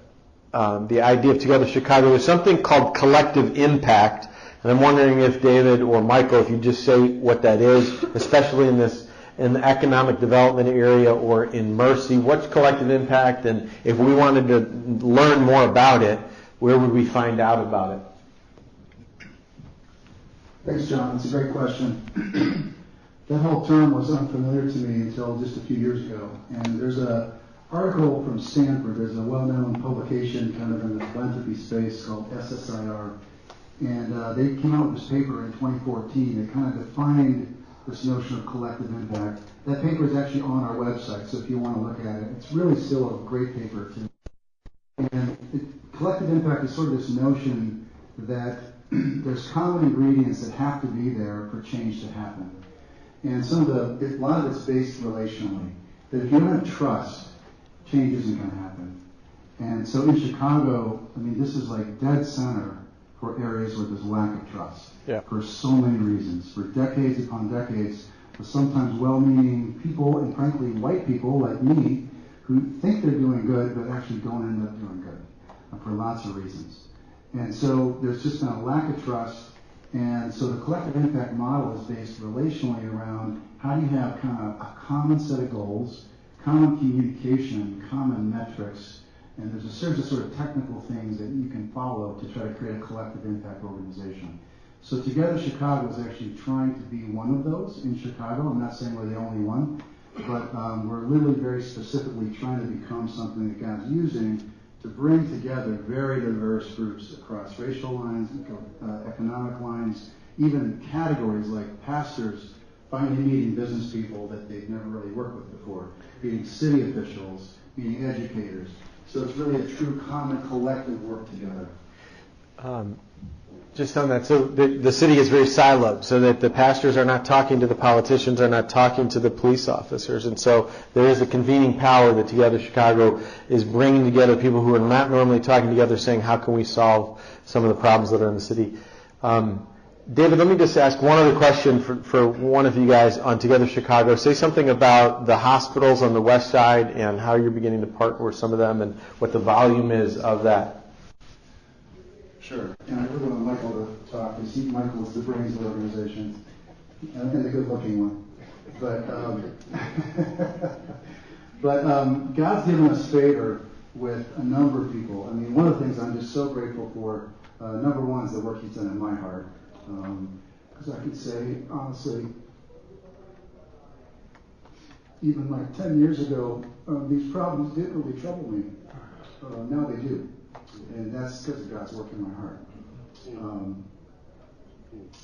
idea of Together Chicago. There's something called collective impact, and I'm wondering if David or Michael, if you just say what that is, especially in the economic development area or in Mercy. What's collective impact, and if we wanted to learn more about it, where would we find out about it? Thanks, John. It's a great question. That whole term was unfamiliar to me until just a few years ago. And there's an article from Stanford. There's a well-known publication kind of in the philanthropy space called SSIR. And they came out with this paper in 2014. They kind of defined this notion of collective impact. That paper is actually on our website, so if you want to look at it, it's really still a great paper. Collective impact is sort of this notion that there's common ingredients that have to be there for change to happen. And a lot of it's based relationally. That if you don't have trust, change isn't going to happen. And so in Chicago, I mean, this is like dead center for areas where there's lack of trust. Yeah. For so many reasons. For decades upon decades, with sometimes well-meaning people, and frankly, white people like me, who think they're doing good, but actually don't end up doing good for lots of reasons. And so there's just been a lack of trust. And so the collective impact model is based relationally around how do you have kind of a common set of goals, common communication, common metrics, and there's a series of sort of technical things that you can follow to try to create a collective impact organization. So Together Chicago is actually trying to be one of those in Chicago. I'm not saying we're the only one, but we're literally very specifically trying to become something that God's using to bring together very diverse groups across racial lines, economic lines, even categories like pastors finally meeting business people that they've never really worked with before, meeting city officials, meeting educators. So it's really a true common collective work together. Just on that, so the city is very siloed, so that the pastors are not talking to the politicians, are not talking to the police officers, and so there is a convening power that Together Chicago is bringing together people who are not normally talking together, saying, how can we solve some of the problems that are in the city? David, let me just ask one other question for one of you guys on Together Chicago. Say something about the hospitals on the west side and how you're beginning to partner with some of them and what the volume is of that. Sure. And I really want Michael to talk, because Michael is the brains of the organization, and the good-looking one. But God's given us favor with a number of people. I mean, one of the things I'm just so grateful for, number one, is the work he's done in my heart. Because I could say, honestly, even like 10 years ago, these problems didn't really trouble me. Now they do. And that's because of God's work in my heart.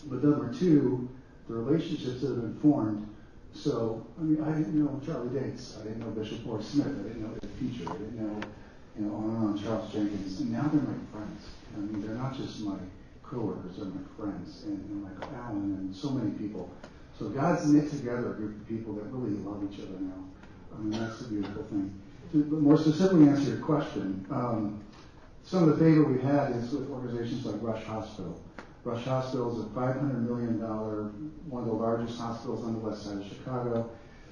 But number two, the relationships that have been formed. So, I mean, I didn't know Charlie Dates. I didn't know Bishop Boris Smith. I didn't know Ed Feature. I didn't know, on and on, Charles Jenkins. And now they're my friends. I mean, they're not just my coworkers, they're my friends. And like Alan and so many people. So God's knit together a group of people that really love each other now. I mean, that's the beautiful thing. To more specifically answer your question, some of the favor we've had is with organizations like Rush Hospital. Rush Hospital is a $500 million, one of the largest hospitals on the west side of Chicago.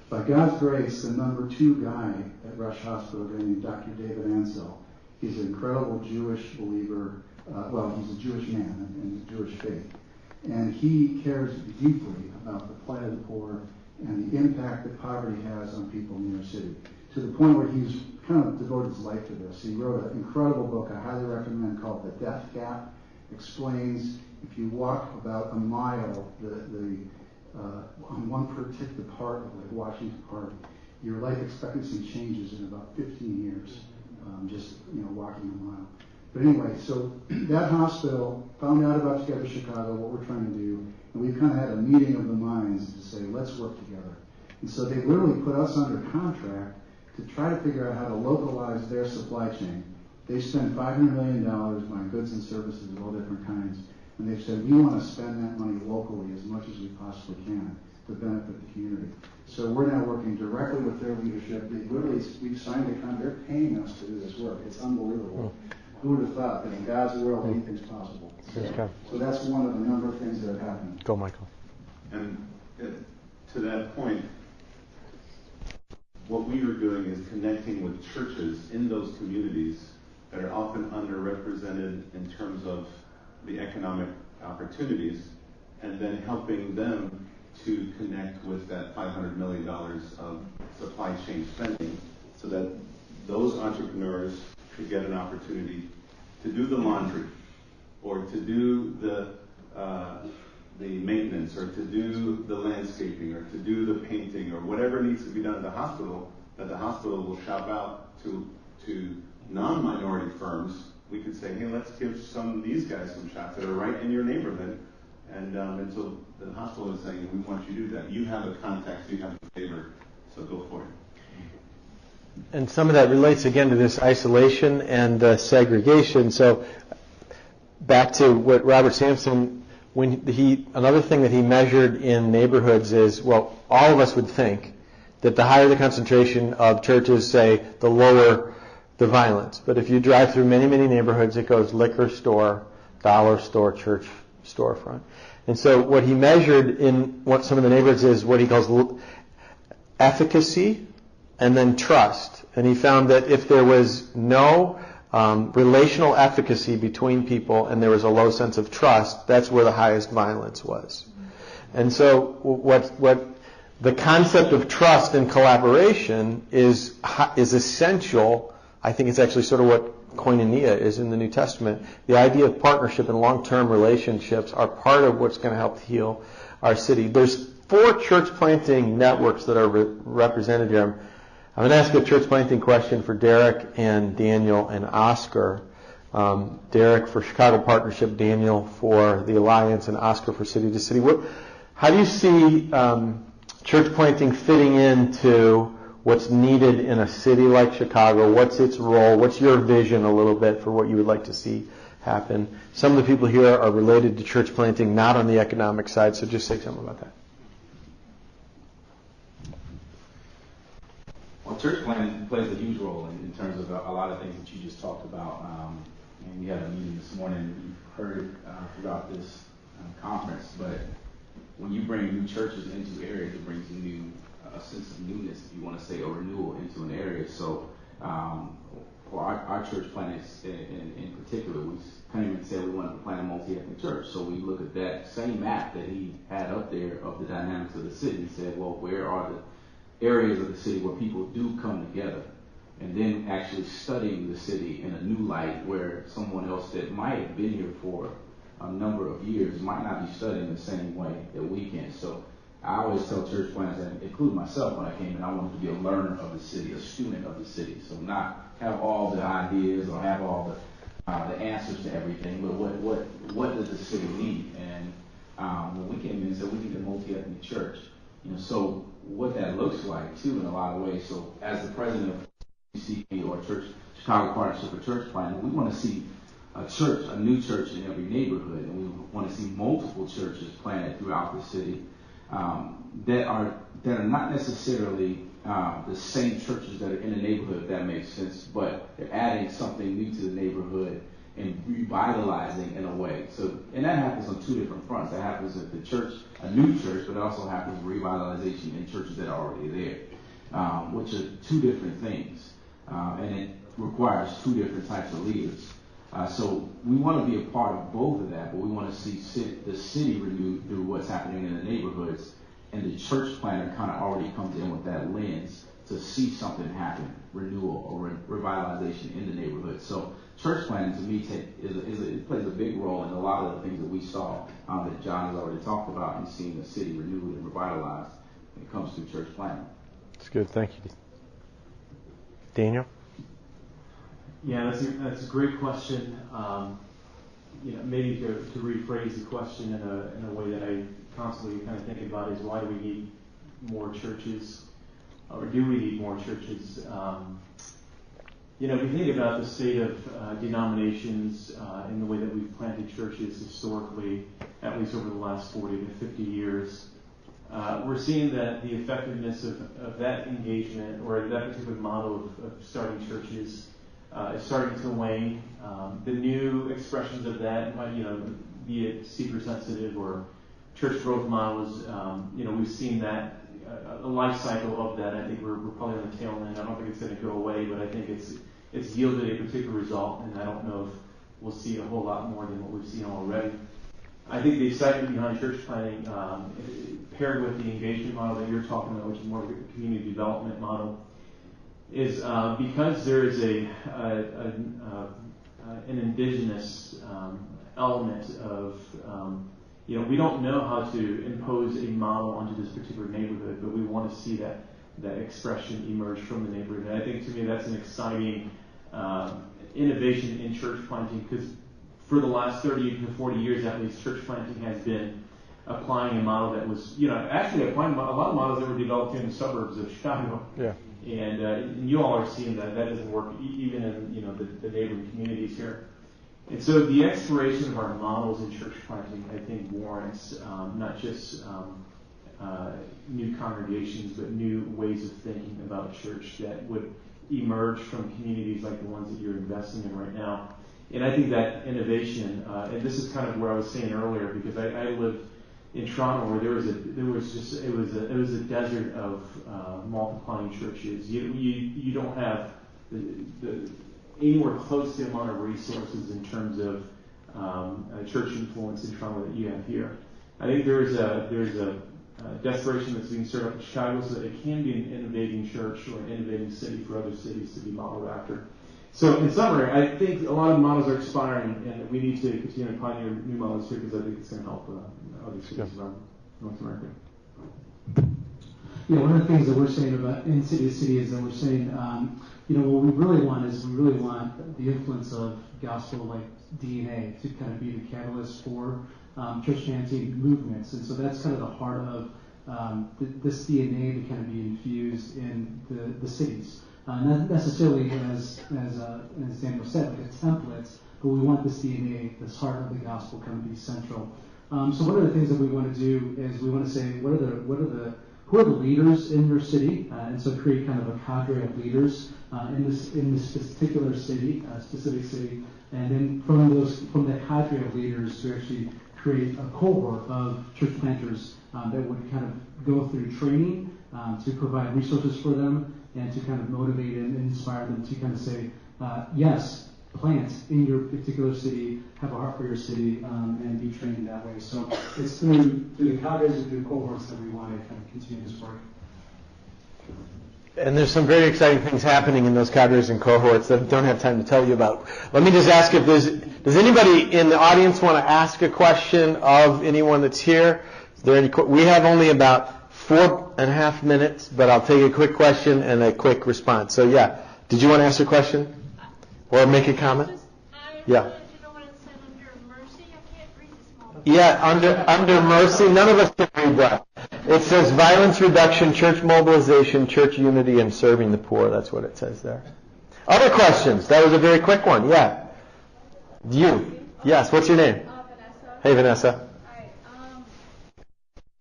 By God's grace, the number 2 guy at Rush Hospital, a guy named Dr. David Ansel, he's an incredible Jewish believer. He's a Jewish man in the Jewish faith. And he cares deeply about the plight of the poor and the impact that poverty has on people in New York City, to the point where he's kind of devoted his life to this. He wrote an incredible book I highly recommend called The Death Gap. Explains if you walk about a mile on one particular part of like Washington Park, your life expectancy changes in about 15 years, just walking a mile. But anyway, so that hospital found out about Together Chicago, what we're trying to do, and we've kind of had a meeting of the minds to say, let's work together. And so they literally put us under contract to try to figure out how to localize their supply chain. They spend $500 million buying goods and services of all different kinds, and they've said, we want to spend that money locally as much as we possibly can to benefit the community. So we're now working directly with their leadership. We've signed a contract. They're paying us to do this work. It's unbelievable. Who would have thought that in God's world anything's possible? So that's one of a number of things that have happened. Go, Michael. And to that point, what we are doing is connecting with churches in those communities that are often underrepresented in terms of the economic opportunities, and then helping them to connect with that $500 million of supply chain spending so that those entrepreneurs could get an opportunity to do the laundry or to do the maintenance or to do the landscaping or to do the painting or whatever needs to be done at the hospital, that the hospital will shop out to non-minority firms. We could say, hey, let's give some of these guys some shots that are right in your neighborhood. And so the hospital is saying, we want you to do that. You have the contacts, you have the favor, so go for it. And some of that relates again to this isolation and segregation. So back to what Robert Sampson, another thing that he measured in neighborhoods is, well, all of us would think that the higher the concentration of churches, say, the lower the violence. But if you drive through many, many neighborhoods, it goes liquor store, dollar store, church storefront. And so what he measured in some of the neighborhoods is what he calls efficacy and then trust. And he found that if there was no relational efficacy between people and there was a low sense of trust, that's where the highest violence was. And so what the concept of trust and collaboration is essential. I think it's actually sort of what koinonia is in the New Testament. The idea of partnership and long-term relationships are part of what's going to help heal our city. There's 4 church planting networks that are represented here. I'm going to ask a church planting question for Derek and Daniel and Oscar. Derek for Chicago Partnership, Daniel for the Alliance, and Oscar for City to City. How do you see church planting fitting into what's needed in a city like Chicago? What's its role? What's your vision a little bit for what you would like to see happen? Some of the people here are related to church planting, not on the economic side, so just say something about that. Well, church planting plays a huge role in terms of a lot of things that you just talked about. And we had a meeting this morning. You've heard throughout this conference, but when you bring new churches into areas, it brings a sense of newness, if you want to say, or renewal into an area. So for our church planters in particular, we kind of even said we wanted to plant a multi-ethnic church. So we look at that same map that he had up there of the dynamics of the city and said, well, where are the areas of the city where people do come together? And then actually studying the city in a new light where someone else that might have been here for a number of years might not be studying the same way that we can. So I always tell church planters, and including myself when I came in, I wanted to be a learner of the city, a student of the city. So not have all the ideas or have all the answers to everything, but what does the city need? And when we came in and said we need a multi-ethnic church, so what that looks like too in a lot of ways. So as the president of CCP or Chicago Partnership for Church Planting, we want to see a new church in every neighborhood, and we want to see multiple churches planted throughout the city that are not necessarily the same churches that are in the neighborhood, if that makes sense, but they're adding something new to the neighborhood and revitalizing in a way. So, and that happens on 2 different fronts. That happens at the church, a new church, but it also happens revitalization in churches that are already there, which are 2 different things, and it requires 2 different types of leaders. So we want to be a part of both of that, but we want to see the city renewed through what's happening in the neighborhoods, and the church planter kind of already comes in with that lens to see something happen, renewal or revitalization in the neighborhood. So church planting to me it plays a big role in a lot of the things that we saw that John has already talked about in seeing the city renewed and revitalized when it comes to church planting. That's good. Thank you. Daniel? Yeah, that's a great question. Maybe to rephrase the question in a way that I constantly kind of think about is, why do we need more churches, or do we need more churches? If you think about the state of denominations in the way that we've planted churches historically, at least over the last 40 to 50 years, we're seeing that the effectiveness of that engagement or that particular model of starting churches is starting to wane. The new expressions of that, be it seeker-sensitive or church growth models, we've seen that a life cycle of that. I think we're probably on the tail end. I don't think it's going to go away, but I think it's yielded a particular result, and I don't know if we'll see a whole lot more than what we've seen already. I think the excitement behind church planting, paired with the engagement model that you're talking about, which is more of a community development model, is because there is an indigenous element of, we don't know how to impose a model onto this particular neighborhood, but we want to see that expression emerge from the neighborhood. And I think, to me, that's an exciting innovation in church planting, because for the last 30 to 40 years at least, church planting has been applying a model that was, actually applying a lot of models that were developed in the suburbs of Chicago. Yeah. And you all are seeing that doesn't work even in the neighboring communities here. And so the exploration of our models in church planting, I think, warrants not just new congregations, but new ways of thinking about church that would emerge from communities like the ones that you're investing in right now. And I think that innovation, and this is kind of where I was saying earlier, because I lived in Toronto where it was a desert of multiplying churches. You don't have anywhere close to the amount of resources in terms of church influence in Toronto that you have here. I think there's a desperation that's being stirred up in Chicago so that it can be an innovating church or an innovating city for other cities to be modeled after. So in summary, I think a lot of models are expiring, and we need to continue to pioneer new models here because I think it's going to help other cities around North America. Yeah, one of the things that we're saying about in city to city is that we're saying, what we really want the influence of gospel like DNA to kind of be the catalyst for church planting movements, and so that's kind of the heart of this DNA to kind of be infused in the cities. Not necessarily as Daniel said, like a template, but we want this DNA, this heart of the gospel, kind of be central. So one of the things that we want to do is we want to say who are the leaders in your city, and so create kind of a cadre of leaders in this particular city, specific city, and then from the cadre of leaders to actually create a cohort of church planters that would kind of go through training to provide resources for them and to kind of motivate and inspire them to kind of say, yes, plant in your particular city, have a heart for your city, and be trained that way. So it's through the cadres and through cohorts that we want to kind of continue this work. And there's some very exciting things happening in those cadres and cohorts that I don't have time to tell you about. Let me just ask if does anybody in the audience want to ask a question of anyone that's here? Is there any? We have only about 4.5 minutes, but I'll take a quick question and a quick response. So yeah, did you want to ask a question or make a comment? Yeah. Yeah, under mercy, none of us can read that. It says violence reduction, church mobilization, church unity, and serving the poor. That's what it says there. Other questions? That was a very quick one. Yeah. You. Yes. What's your name? Vanessa. Hey, Vanessa. Hi.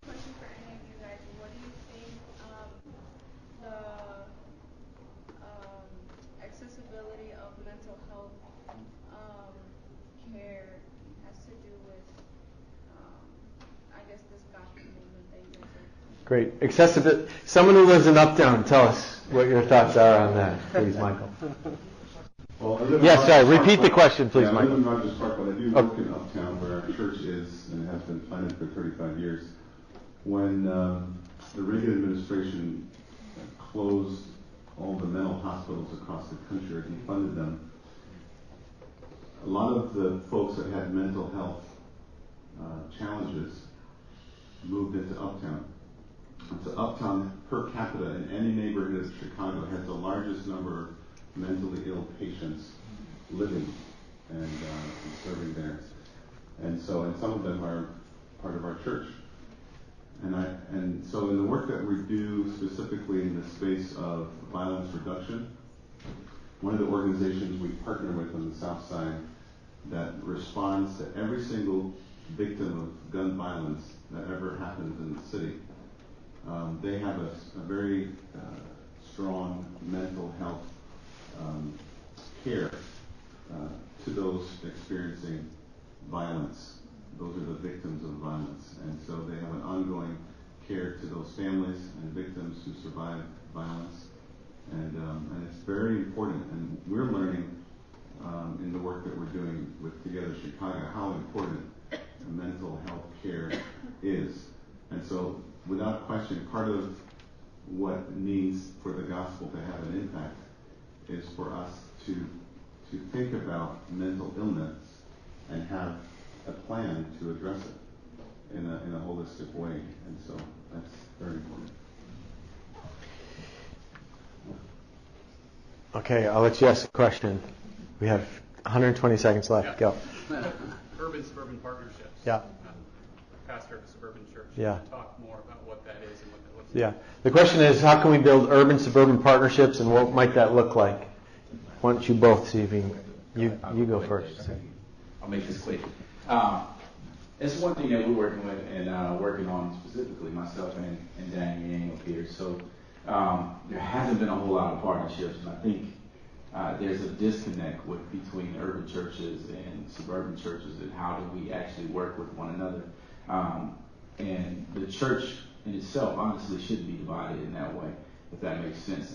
Question for any of you guys. What do you think the accessibility of mental health care has to do with, I guess, this gospel movement that you guys are? Great. Accessibility. Someone who lives in Uptown, tell us what your thoughts are on that, please, Michael. Yes, sorry. Repeat the question, please, I Michael. live in Rogers Park, but I do work in Uptown where our church is and has been planted for 35 years. When the Reagan administration closed all the mental hospitals across the country or defunded them, a lot of the folks that had mental health challenges moved into Uptown. And so Uptown, per capita, in any neighborhood of Chicago, has the largest number of mentally ill patients living and serving there. And some of them are part of our church. And so in the work that we do specifically in the space of violence reduction, one of the organizations we partner with on the South Side that responds to every single victim of gun violence that ever happens in the city, they have a very strong mental health care to those experiencing violence. Those are the victims of violence. And so they have an ongoing care to those families and victims who survive violence. And it's very important. And we're learning in the work that we're doing with Together Chicago how important mental health care is. And so without question, part of what it means for the gospel to have an impact is for us to think about mental illness and have a plan to address it in a holistic way. And so that's very important. Okay, I'll let you ask a question. We have 120 seconds left. Go. Urban-suburban partnerships. Yeah. Pastor of a suburban church. Yeah. Talk more about what that is and what that looks Yeah. The question is, how can we build urban-suburban partnerships, and what might that look like? Why don't you both see if you go first. I'll make this quick. It's one thing that we're working with and working on specifically, myself and Danny Yang up here. So there hasn't been a whole lot of partnerships, and I think there's a disconnect between urban churches and suburban churches, and how do we actually work with one another. And the church in itself, honestly, shouldn't be divided in that way, if that makes sense.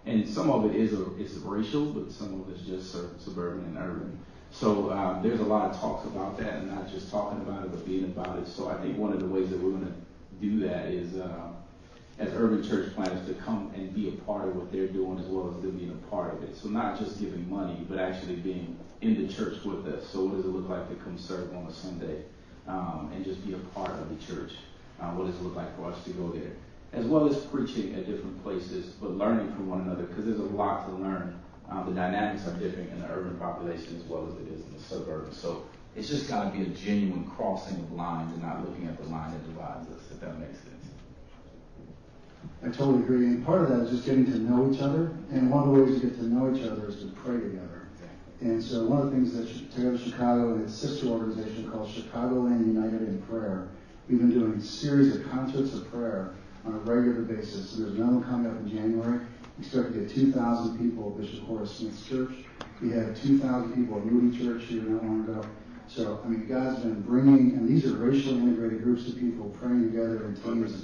And some of it is racial, but some of it is just suburban and urban. So there's a lot of talks about that, and not just talking about it, but being about it. So I think one of the ways that we're going to do that is, as urban church planners, to come and be a part of what they're doing, as well as them being a part of it. So not just giving money, but actually being in the church with us. So what does it look like to come serve on a Sunday and just be a part of the church? What does it look like for us to go there? As well as preaching at different places, but learning from one another, because there's a lot to learn. The dynamics are different in the urban population as well as it is in the suburbs. So it's just got to be a genuine crossing of lines and not looking at the line that divides us, if that makes sense. I totally agree. And part of that is just getting to know each other. And one of the ways to get to know each other is to pray together. And so one of the things that Together Chicago and its sister organization called Chicagoland United in Prayer, we've been doing a series of concerts of prayer on a regular basis. And there's another one coming up in January. We expect to get 2,000 people at Bishop Horace Smith's church. We had 2,000 people at Moody Church here not long ago. So, I mean, God's been bringing, and these are racially integrated groups of people praying together in teams,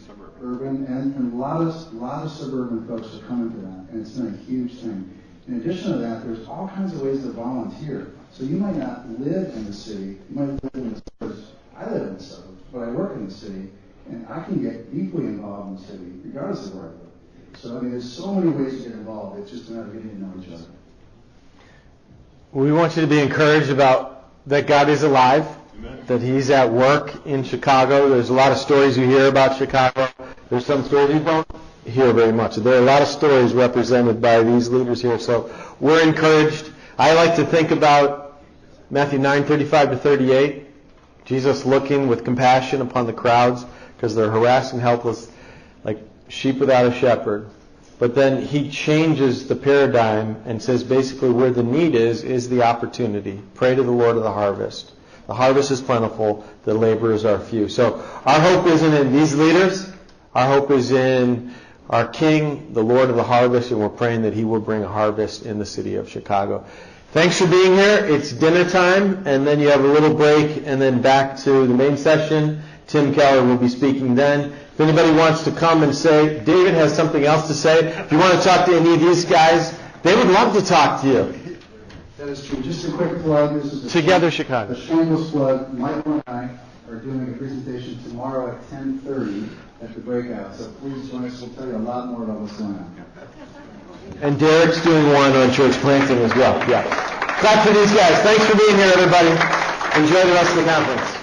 urban, and a lot of suburban folks are coming to that, and it's been a huge thing. In addition to that, there's all kinds of ways to volunteer. So you might not live in the city, you might live in the suburbs. I live in the suburbs, but I work in the city, and I can get deeply involved in the city, regardless of where I live. So, I mean, there's so many ways to get involved. It's just a matter of getting to know each other. We want you to be encouraged about that God is alive, that He's at work in Chicago. There's a lot of stories you hear about Chicago. There's some stories you don't hear very much. There are a lot of stories represented by these leaders here. So we're encouraged. I like to think about Matthew 9:35-38. Jesus looking with compassion upon the crowds because they're harassed and helpless, like sheep without a shepherd. But then He changes the paradigm and says basically where the need is the opportunity. Pray to the Lord of the harvest. The harvest is plentiful, the laborers are few. So our hope isn't in these leaders. Our hope is in our King, the Lord of the harvest, and we're praying that He will bring a harvest in the city of Chicago. Thanks for being here. It's dinner time, and then you have a little break, and then back to the main session. Tim Keller will be speaking then. If anybody wants to come and say, David has something else to say, if you want to talk to any of these guys, they would love to talk to you. That is true. Just a quick plug. This is Together Chicago. A shameless plug. Michael and I are doing a presentation tomorrow at 10:30 at the breakout. So please join us. We'll tell you a lot more about what's going on. And Derek's doing one on church planting as well. Yeah. Clap for these guys. Thanks for being here, everybody. Enjoy the rest of the conference.